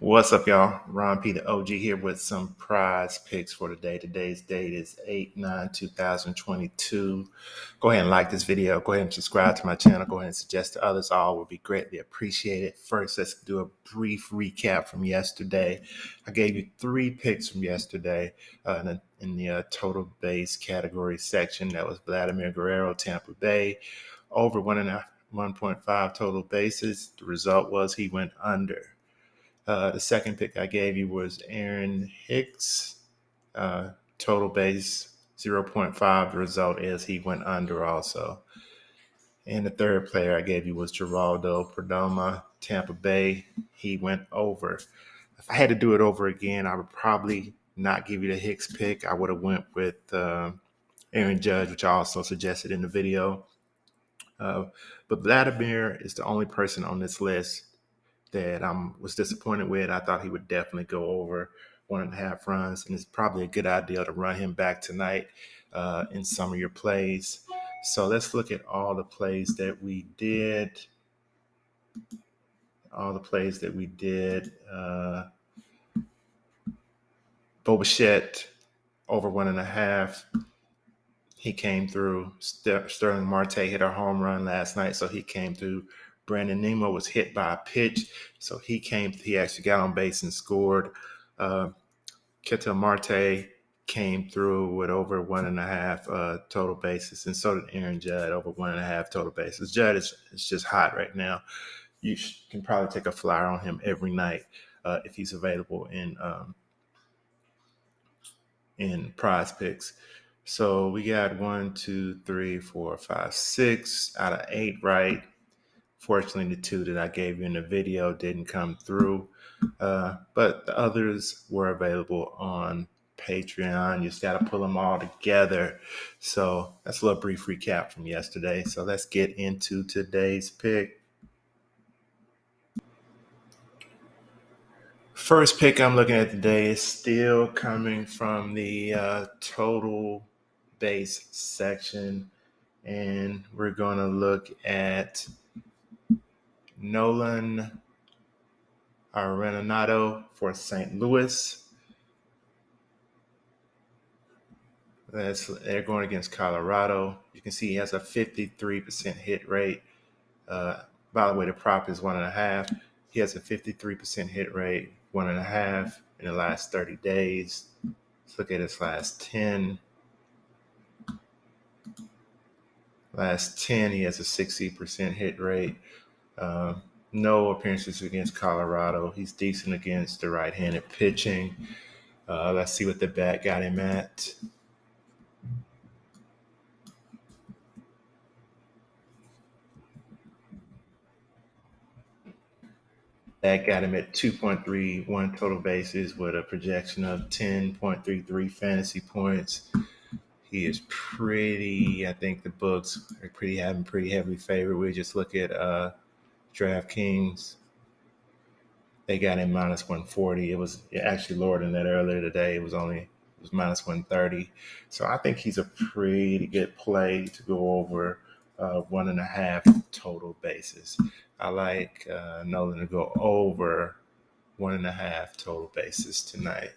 What's up, y'all? Ron P, the OG here with some prize picks for today. Today's date is 8/9/2022. Go ahead and like this video. Go ahead and subscribe to my channel. Go ahead and suggest to others. All will be greatly appreciated. First, let's do a brief recap from yesterday. I gave you 3 picks from yesterday in the total base category section. That was Vladimir Guerrero, Tampa Bay, over 1.5 total bases. The result was he went under. The second pick I gave you was Aaron Hicks, total base 0.5. The result is he went under also. And the third player I gave you was Geraldo Perdomo, Tampa Bay. He went over. If I had to do it over again, I would probably not give you the Hicks pick. I would have went with Aaron Judge, which I also suggested in the video. But Vladimir is the only person on this list that I was disappointed with. I thought he would definitely go over 1.5 runs, and it's probably a good idea to run him back tonight in some of your plays. So let's look at all the plays that we did. Bo Bichette over 1.5. He came through. Sterling Marte hit a home run last night, so he came through. Brandon Nimmo was hit by a pitch, so he actually got on base and scored. Ketel Marte came through with over 1.5 total bases, and so did Aaron Judd, over 1.5 total bases. Judd is just hot right now. You can probably take a flyer on him every night if he's available in Prizepicks. So we got 1, 2, 3, 4, 5, 6 out of 8 right. Fortunately, the 2 that I gave you in the video didn't come through, but the others were available on Patreon. You just got to pull them all together. So that's a little brief recap from yesterday. So let's get into today's pick. First pick I'm looking at today is still coming from the total base section, and we're going to look at Nolan Arenado for St. Louis. They're going against Colorado. You can see he has a 53% hit rate. By the way, the prop is 1.5. He has a 53% hit rate, 1.5 in the last 30 days. Let's look at his last 10. Last 10, he has a 60% hit rate. No appearances against Colorado. He's decent against the right-handed pitching. Let's see what the bat got him at. That got him at 2.31 total bases with a projection of 10.33 fantasy points. He is I think the books are pretty heavily favored. We just look at DraftKings. They got him minus 140. It was actually lower than that earlier today. It was minus 130. So I think he's a pretty good play to go over 1.5 total bases. I like Nolan to go over 1.5 total bases tonight.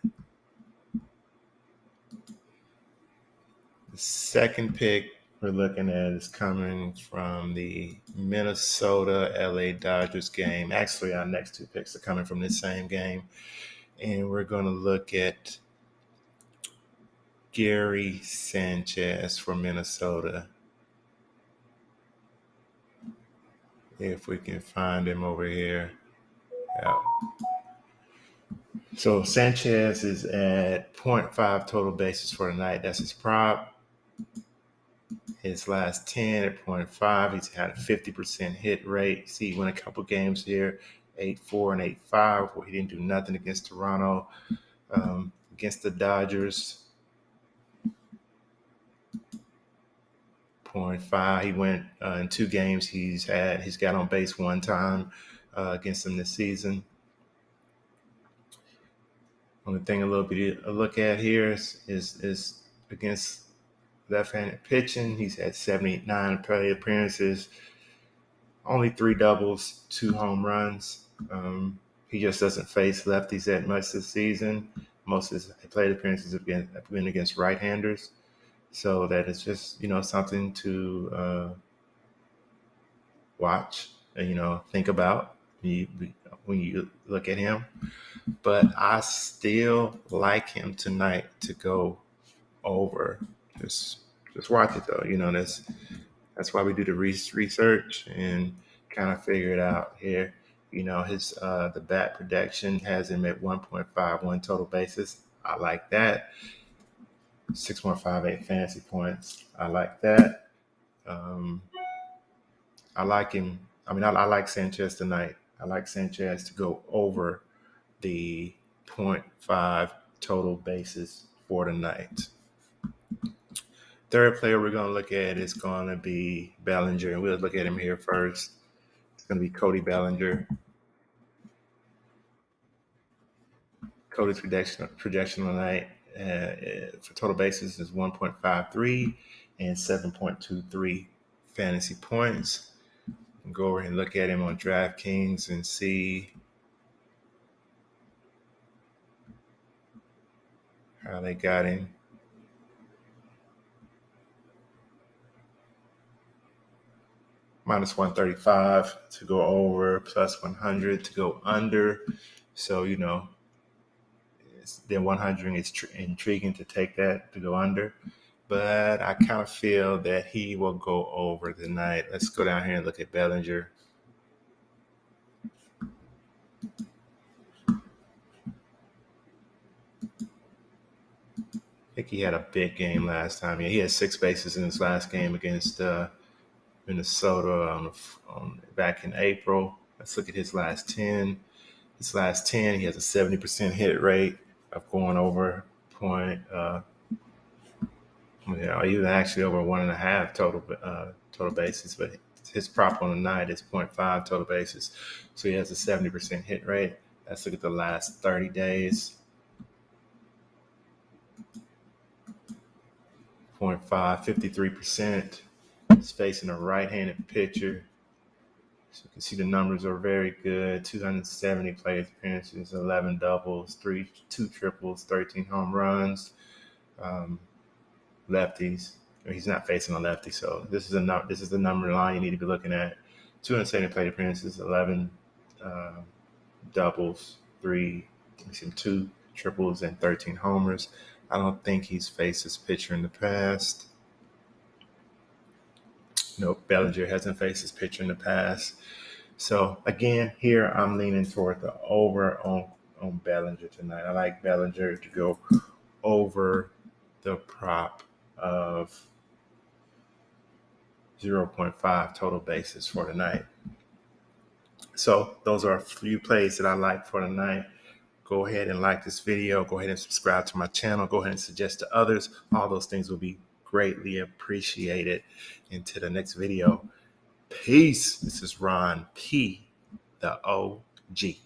The second pick we're looking at is coming from the Minnesota LA Dodgers game. Actually, our next 2 picks are coming from this same game. And we're going to look at Gary Sanchez for Minnesota. If we can find him over here. Yeah. So Sanchez is at 0.5 total bases for the night. That's his prop. His last 10 at 0.5. He's had a 50% hit rate. See, he won a couple games here, 8-4 and 8-5, where he didn't do nothing against Toronto. Against the Dodgers, 0.5. He went in 2 games. He's got on base 1 time against them this season. Only thing a look at here is against left-handed pitching. He's had 79 plate appearances, only 3 doubles, 2 home runs. He just doesn't face lefties that much this season. Most of his plate appearances have been against right-handers. So that is just, something to watch and, think about when you look at him. But I still like him tonight to go over. Just watch it though. That's why we do the research and kind of figure it out here. His the bat projection has him at 1.51 total bases. I like that. 6.58 fantasy points. I like that. I like him. I like Sanchez tonight. I like Sanchez to go over the zero point 0.5 total bases for tonight. Third player we're going to look at is going to be Bellinger, and we'll look at him here first. It's going to be Cody Bellinger. Cody's projection tonight for total bases is 1.53 and 7.23 fantasy points. Go over and look at him on DraftKings and see how they got him. Minus 135 to go over, plus 100 to go under. So, then 100 is intriguing to take that to go under. But I kind of feel that he will go over tonight. Let's go down here and look at Bellinger. I think he had a big game last time. Yeah, he had 6 bases in his last game against Minnesota back in April. Let's look at his last 10. His last 10, he has a 70% hit rate of going over even actually over 1.5 total bases, but his prop on the night is 0.5 total bases. So he has a 70% hit rate. Let's look at the last 30 days. 0.5, 53%. He's facing a right-handed pitcher. So you can see the numbers are very good. 270 plate appearances, 11 doubles, 2 triples, 13 home runs. Lefties. He's not facing a lefty, so this is the number line you need to be looking at. 270 plate appearances, 11 doubles, 2 triples, and 13 homers. I don't think he's faced this pitcher in the past. Nope, Bellinger hasn't faced this pitcher in the past. So again, here I'm leaning toward the over on Bellinger tonight. I like Bellinger to go over the prop of 0.5 total bases for tonight. So those are a few plays that I like for tonight. Go ahead and like this video. Go ahead and subscribe to my channel. Go ahead and suggest to others. All those things will be greatly appreciated. Until the next video, peace. This is Ron P, the OG.